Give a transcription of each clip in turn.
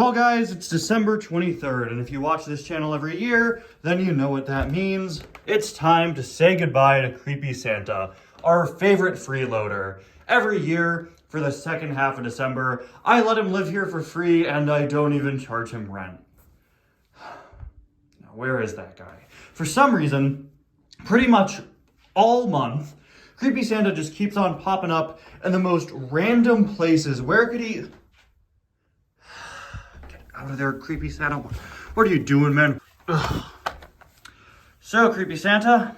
Well guys, it's December 23rd, and if you watch this channel every year, then you know what that means. It's time to say goodbye to Creepy Santa, our favorite freeloader. Every year, for the second half of December, I let him live here for free, and I don't even charge him rent. Now, where is that guy? For some reason, pretty much all month, Creepy Santa just keeps on popping up in the most random places. Where could he... Out of there, Creepy Santa. What are you doing, man? Ugh. So, Creepy Santa,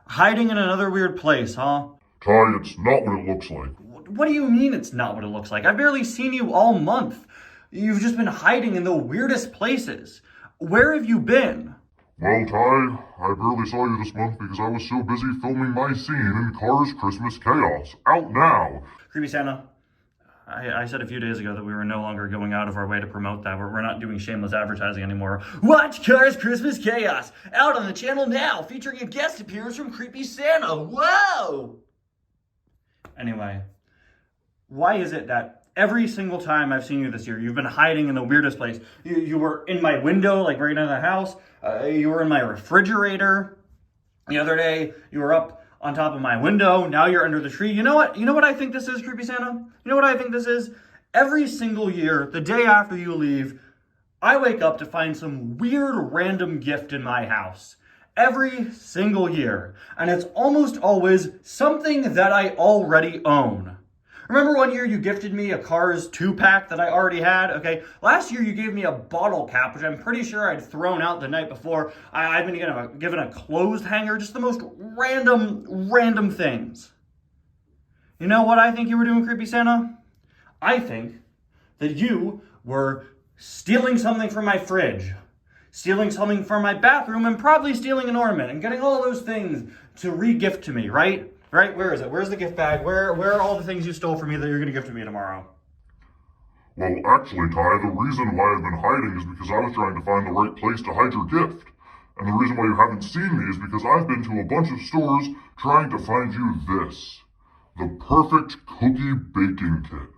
hiding in another weird place, huh? Ty, it's not what it looks like. What do you mean it's not what it looks like? I've barely seen you all month. You've just been hiding in the weirdest places. Where have you been? Well, Ty, I barely saw you this month because I was so busy filming my scene in Cars Christmas Chaos. Out now! Creepy Santa, I said a few days ago that we were no longer going out of our way to promote that. We're not doing shameless advertising anymore. Watch Cars Christmas Chaos, out on the channel now, featuring a guest appearance from Creepy Santa. Whoa! Anyway, why is it that every single time I've seen you this year, you've been hiding in the weirdest place? You were in my window, like right in the house. You were in my refrigerator. The other day, you were up on top of my window. Now you're under the tree. You know what? You know what I think this is, Creepy Santa? You know what I think this is? Every single year, the day after you leave, I wake up to find some weird random gift in my house. Every single year. And it's almost always something that I already own. Remember one year you gifted me a Cars 2-pack that I already had? Okay, last year you gave me a bottle cap, which I'm pretty sure I'd thrown out the night before. I've been given a clothes hanger, just the most random things. You know what I think you were doing, Creepy Santa? I think that you were stealing something from my fridge, stealing something from my bathroom, and probably stealing an ornament, and getting all those things to re-gift to me, right? Right? Where is it? Where's the gift bag? Where are all the things you stole from me that you're going to give to me tomorrow? Well, actually, Ty, the reason why I've been hiding is because I was trying to find the right place to hide your gift. And the reason why you haven't seen me is because I've been to a bunch of stores trying to find you this. The perfect cookie baking kit.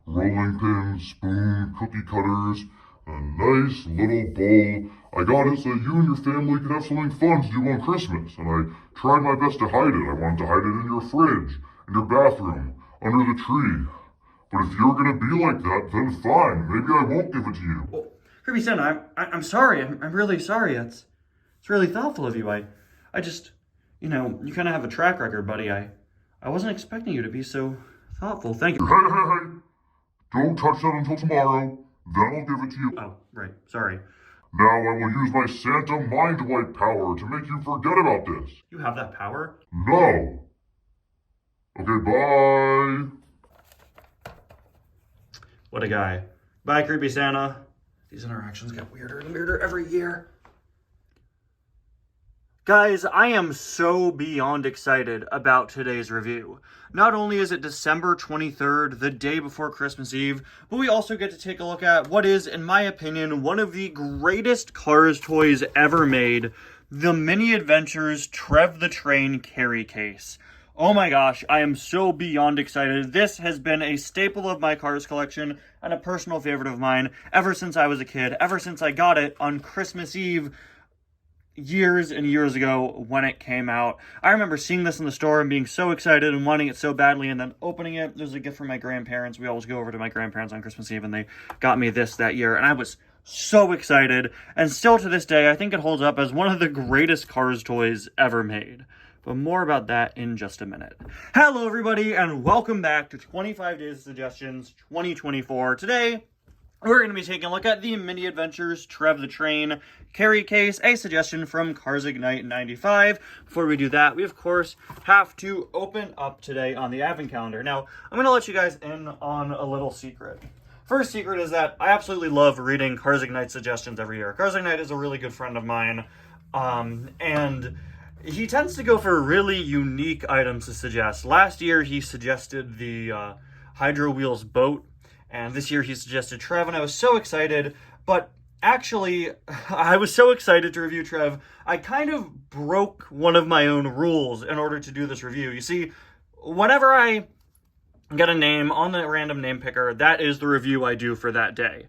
Rolling pins, spoon, cookie cutters, a nice little bowl. I got it so that you and your family could have something fun to do on Christmas, and I tried my best to hide it. I wanted to hide it in your fridge, in your bathroom, under the tree. But if you're gonna be like that, then fine. Maybe I won't give it to you. Well, Creepy Santa, I'm sorry. I'm really sorry. It's really thoughtful of you. I just, you kind of have a track record, buddy. I wasn't expecting you to be so thoughtful. Thank you. Hey. Don't touch that until tomorrow. Then I'll give it to you. Oh, right. Sorry. Now I will use my Santa mind wipe power to make you forget about this. You have that power? No. Okay, bye. What a guy. Bye, Creepy Santa. These interactions get weirder and weirder every year. Guys, I am so beyond excited about today's review. Not only is it December 23rd, the day before Christmas Eve, but we also get to take a look at what is, in my opinion, one of the greatest Cars toys ever made, the Mini Adventures Trev the Train carry case. Oh my gosh, I am so beyond excited. This has been a staple of my Cars collection and a personal favorite of mine ever since I was a kid, ever since I got it on Christmas Eve years and years ago when it came out. I remember seeing this in the store and being so excited and wanting it so badly, and then opening it. There's a gift from my grandparents. We always go over to my grandparents on Christmas Eve, and they got me this that year, and I was so excited. And still to this day, I think it holds up as one of the greatest Cars toys ever made. But more about that in just a minute. Hello everybody, and welcome back to 25 Days of Suggestions 2024. Today, we're going to be taking a look at the Mini Adventures Trev the Train carry case, a suggestion from Cars Ignite 95. Before we do that, we of course have to open up today on the advent calendar. Now, I'm going to let you guys in on a little secret. First secret is that I absolutely love reading Cars Ignite suggestions every year. Cars Ignite is a really good friend of mine, and he tends to go for really unique items to suggest. Last year, he suggested the Hydro Wheels boat, and this year he suggested Trev, and I was so excited. But actually, I was so excited to review Trev, I kind of broke one of my own rules in order to do this review. You see, whenever I get a name on the random name picker, that is the review I do for that day.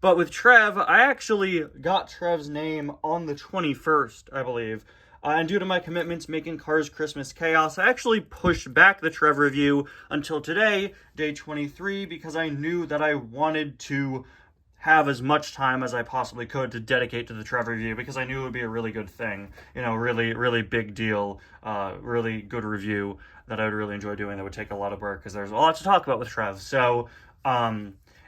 But with Trev, I actually got Trev's name on the 21st, I believe. And due to my commitments making Cars Christmas Chaos, I actually pushed back the Trev review until today, day 23, because I knew that I wanted to have as much time as I possibly could to dedicate to the Trev review, because I knew it would be a really good thing, you know, really big deal, really good review that I would really enjoy doing that would take a lot of work, because there's a lot to talk about with Trev. So,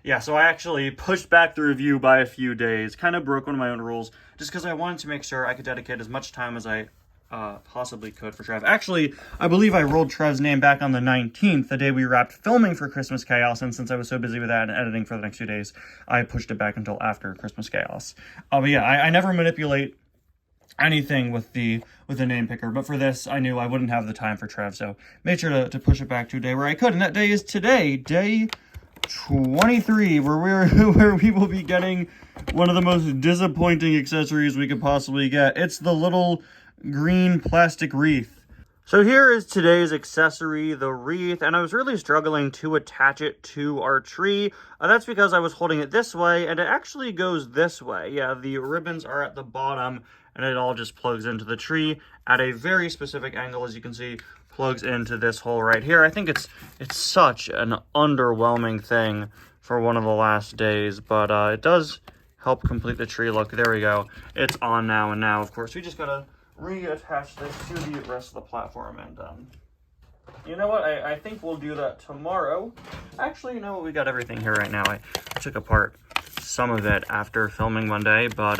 yeah, so I actually pushed back the review by a few days, kind of broke one of my own rules, just because I wanted to make sure I could dedicate as much time as I possibly could for Trev. Actually, I believe I rolled Trev's name back on the 19th, the day we wrapped filming for Christmas Chaos, and since I was so busy with that and editing for the next few days, I pushed it back until after Christmas Chaos. But yeah, I never manipulate anything with the name picker, but for this, I knew I wouldn't have the time for Trev, so made sure to push it back to a day where I could, and that day is today, day 23, where we will be getting one of the most disappointing accessories we could possibly get. It's the little green plastic wreath. So here is today's accessory, the wreath, and I was really struggling to attach it to our tree. That's because I was holding it this way, and it actually goes this way. Yeah, the ribbons are at the bottom, and it all just plugs into the tree at a very specific angle, as you can see, plugs into this hole right here. I think it's such an underwhelming thing for one of the last days, but it does help complete the tree look. There we go. It's on now, and now, of course, we just gotta reattach this to the rest of the platform, and you know what, I think we'll do that tomorrow. Actually, you know what, we got everything here right now. I took apart some of it after filming one day, but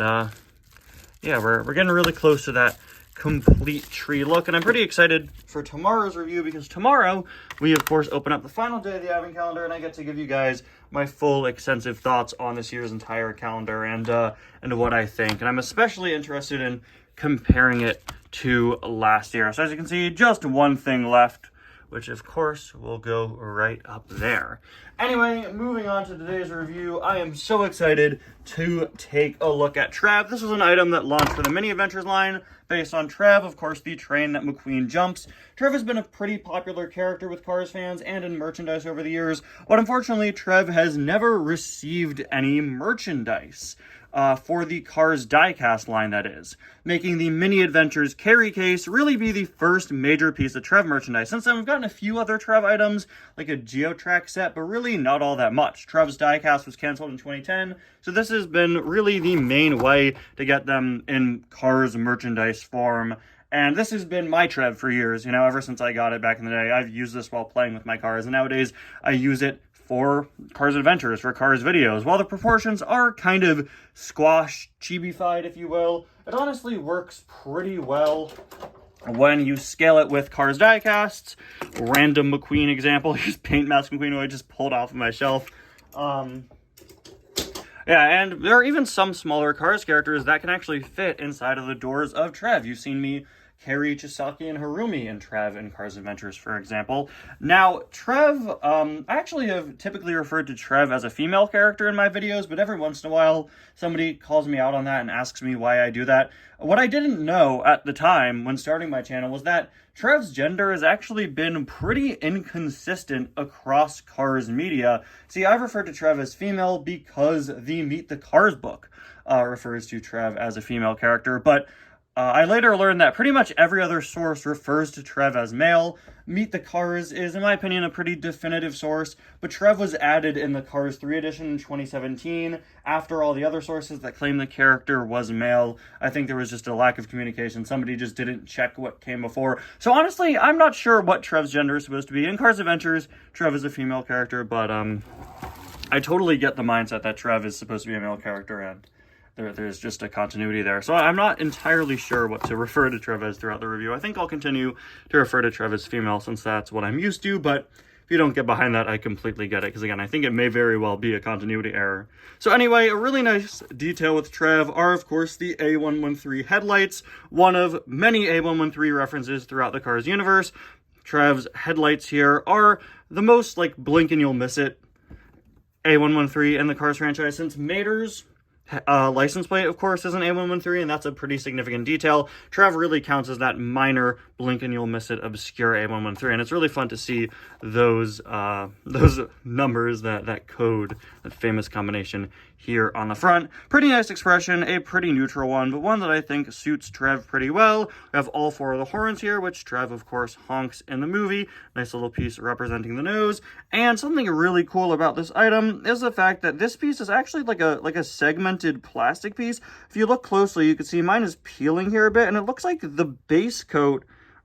yeah, we're getting really close to that complete tree look, and I'm pretty excited for tomorrow's review, because tomorrow we of course open up the final day of the advent calendar, and I get to give you guys my full extensive thoughts on this year's entire calendar and what I think, and I'm especially interested in comparing it to last year. So as you can see, just one thing left, which of course will go right up there. Anyway, moving on to today's review, I am so excited to take a look at Trev. This was an item that launched for the Mini Adventures line, based on Trev, of course, the train that McQueen jumps. Trev has been a pretty popular character with Cars fans and in merchandise over the years, but unfortunately, Trev has never received any merchandise. For the Cars diecast line, that is, making the Mini Adventures carry case really be the first major piece of Trev merchandise. Since then, we've gotten a few other Trev items, like a Geotrack set, but really not all that much. Trev's diecast was canceled in 2010, so this has been really the main way to get them in Cars merchandise form. And this has been my Trev for years, you know, ever since I got it back in the day. I've used this while playing with my cars, and nowadays I use it for Cars Adventures, for Cars videos. While the proportions are kind of squashed, chibi-fied, if you will, it honestly works pretty well when you scale it with Cars diecasts. Random McQueen example, here's Paint Mask McQueen, who I just pulled off of my shelf. Yeah, and there are even some smaller Cars characters that can actually fit inside of the doors of Trev. You've seen me carry Chisaki and Harumi in Trev in Cars Adventures, for example. Now, Trev, I actually have typically referred to Trev as a female character in my videos, but every once in a while, somebody calls me out on that and asks me why I do that. What I didn't know at the time when starting my channel was that Trev's gender has actually been pretty inconsistent across Cars media. See, I've referred to Trev as female because the Meet the Cars book refers to Trev as a female character, but I later learned that pretty much every other source refers to Trev as male. Meet the Cars is, in my opinion, a pretty definitive source, but Trev was added in the Cars 3 edition in 2017 after all the other sources that claim the character was male. I think there was just a lack of communication. Somebody just didn't check what came before. So honestly, I'm not sure what Trev's gender is supposed to be. In Cars Adventures, Trev is a female character, but I totally get the mindset that Trev is supposed to be a male character, and there's just a continuity there. So I'm not entirely sure what to refer to Trev as throughout the review. I think I'll continue to refer to Trev as female since that's what I'm used to, but if you don't get behind that, I completely get it, because again, I think it may very well be a continuity error. So anyway, a really nice detail with Trev are, of course, the A113 headlights, one of many A113 references throughout the Cars universe. Trev's headlights here are the most, like, blink and you'll miss it A113 in the Cars franchise, since Mater's license plate, of course, is an A113, and that's a pretty significant detail. Trev really counts as that minor blink and you'll miss it obscure A113, and it's really fun to see those numbers, that code, that famous combination here on the front. Pretty nice expression, a pretty neutral one, but one that I think suits Trev pretty well. We have all 4 of the horns here, which Trev, of course, honks in the movie. Nice little piece representing the nose. And something really cool about this item is the fact that this piece is actually like a segmented plastic piece. If you look closely, you can see mine is peeling here a bit, and it looks like the base coat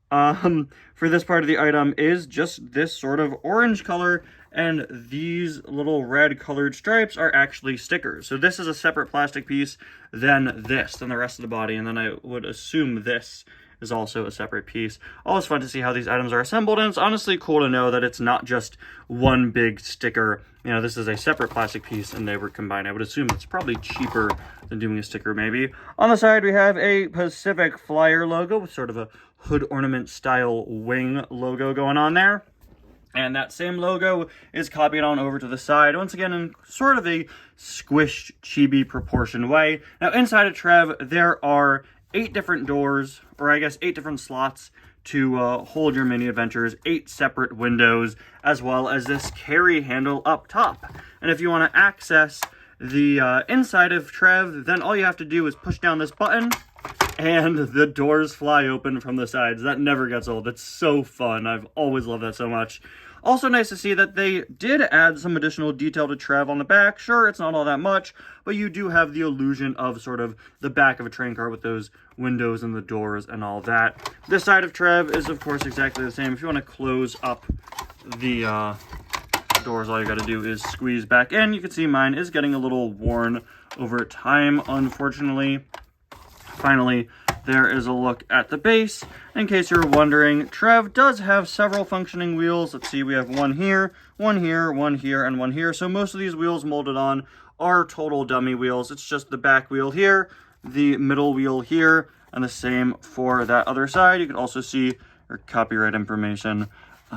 for this part of the item is just this sort of orange color, and these little red colored stripes are actually stickers. So this is a separate plastic piece than the rest of the body, and then I would assume this is also a separate piece. Always fun to see how these items are assembled, and it's honestly cool to know that it's not just one big sticker. You know, this is a separate plastic piece and they were combined. I would assume it's probably cheaper than doing a sticker maybe. On the side we have a Pacific Flyer logo with sort of a hood ornament style wing logo going on there. And that same logo is copied on over to the side, once again in sort of a squished, chibi proportion way. Now inside of Trev, there are 8 different doors, or I guess 8 different slots to hold your mini adventures, 8 separate windows, as well as this carry handle up top. And if you want to access the inside of Trev, then all you have to do is push down this button, and the doors fly open from the sides. That never gets old. It's so fun. I've always loved that so much. Also nice to see that they did add some additional detail to Trev on the back. Sure, it's not all that much, but you do have the illusion of sort of the back of a train car with those windows and the doors and all that. This side of Trev is, of course, exactly the same. If you want to close up the doors, all you got to do is squeeze back in. You can see mine is getting a little worn over time, unfortunately. Finally, there is a look at the base. In case you're wondering, Trev does have several functioning wheels. Let's see, we have one here, one here, one here, and one here. So most of these wheels molded on are total dummy wheels. It's just the back wheel here, the middle wheel here, and the same for that other side. You can also see your copyright information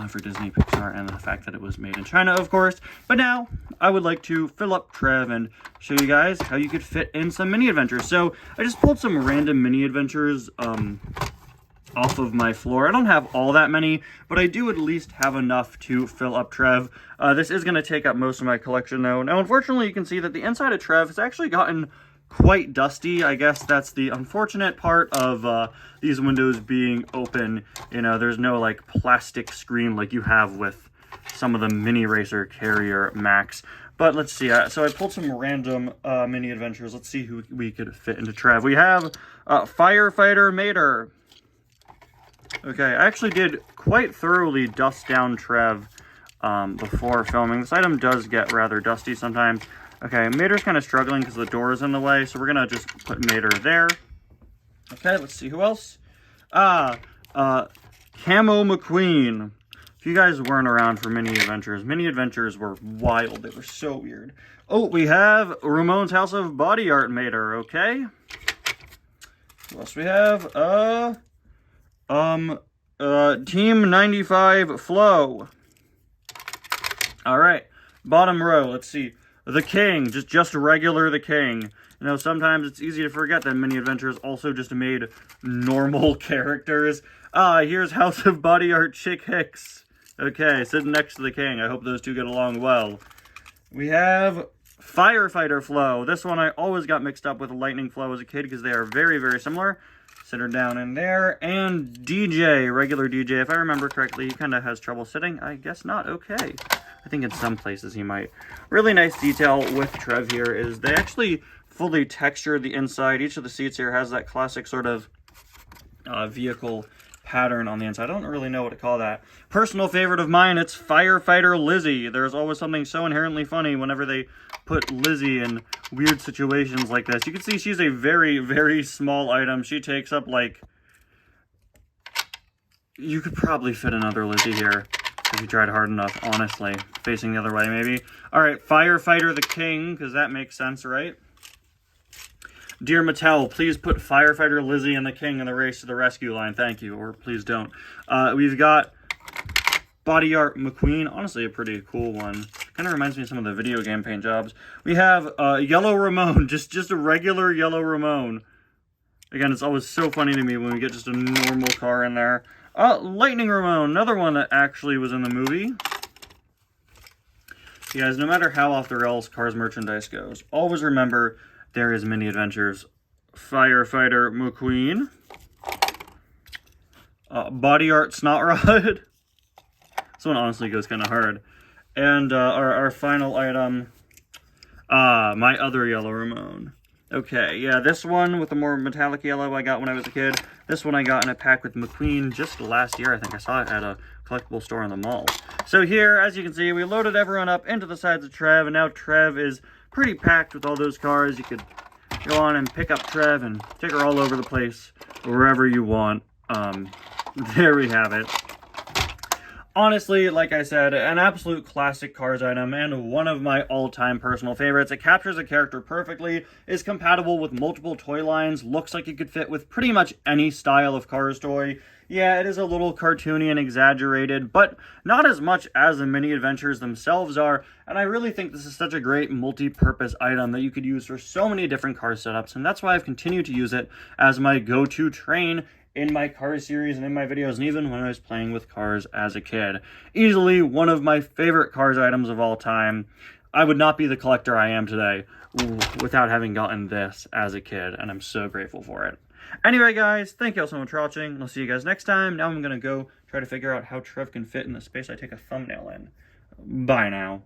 for Disney Pixar and the fact that it was made in China, of course. But now I would like to fill up Trev and show you guys how you could fit in some mini adventures. So I just pulled some random mini adventures off of my floor. I don't have all that many, but I do at least have enough to fill up Trev. This is going to take up most of my collection though. Now unfortunately you can see that the inside of Trev has actually gotten quite dusty. I guess that's the unfortunate part of these windows being open. You know, there's no like plastic screen like you have with some of the Mini Racer Carrier Max. But let's see, so I pulled some random mini adventures. Let's see who we could fit into Trev. We have Firefighter Mater. Okay, I actually did quite thoroughly dust down Trev before filming. This item does get rather dusty sometimes. Okay, Mater's kind of struggling because the door is in the way, so we're going to just put Mater there. Okay, let's see who else. Camo McQueen. If you guys weren't around for mini adventures were wild. They were so weird. Oh, we have Ramon's House of Body Art Mater, okay. What else we have? Team 95 Flow. All right, bottom row, let's see. The King, just regular The King. You know, sometimes it's easy to forget that mini adventures also just made normal characters. Here's House of Body Art Chick Hicks. Okay, sitting next to The King. I hope those two get along well. We have Firefighter Flow. This one I always got mixed up with Lightning Flow as a kid because they are very, very similar. Sit her down in there. And DJ, regular DJ. If I remember correctly, he kind of has trouble sitting. I guess not. Okay. I think in some places he might. Really nice detail with Trev here is they actually fully textured the inside. Each of the seats here has that classic sort of vehicle pattern on the inside. I don't really know what to call that. Personal favorite of mine, it's Firefighter Lizzie. There's always something so inherently funny whenever they put Lizzie in weird situations like this. You can see she's a very, very small item. She takes up like... You could probably fit another Lizzie here if you tried hard enough, honestly. Facing the other way, maybe. Alright, Firefighter the King, because that makes sense, right? Dear Mattel, please put Firefighter Lizzie and the King in the Race to the Rescue line. Thank you, or please don't. We've got Body Art McQueen. Honestly, a pretty cool one. Kind of reminds me of some of the video game paint jobs. We have Yellow Ramon, just a regular Yellow Ramon. Again, it's always so funny to me when we get just a normal car in there. Lightning Ramon, another one that actually was in the movie. You guys, no matter how off the rails Cars merchandise goes, always remember there is mini adventures. Firefighter McQueen. Body art Snot Rod. This one honestly goes kind of hard. And our final item, my other yellow Ramon. Okay, yeah, this one with the more metallic yellow I got when I was a kid. This one I got in a pack with McQueen just last year. I think I saw it at a collectible store in the mall. So here, as you can see, we loaded everyone up into the sides of Trev, and now Trev is pretty packed with all those cars. You could go on and pick up Trev and take her all over the place, wherever you want. There we have it. Honestly, like I said, an absolute classic Cars item and one of my all-time personal favorites. It captures a character perfectly, is compatible with multiple toy lines, looks like it could fit with pretty much any style of Cars toy. Yeah, it is a little cartoony and exaggerated, but not as much as the mini adventures themselves are, and I really think this is such a great multi-purpose item that you could use for so many different car setups, and that's why I've continued to use it as my go-to train in my Cars series and in my videos, and even when I was playing with Cars as a kid. Easily one of my favorite Cars items of all time. I would not be the collector I am today without having gotten this as a kid, and I'm so grateful for it. Anyway, guys, thank you all so much for watching, and I'll see you guys next time. Now I'm going to go try to figure out how Trev can fit in the space I take a thumbnail in. Bye now.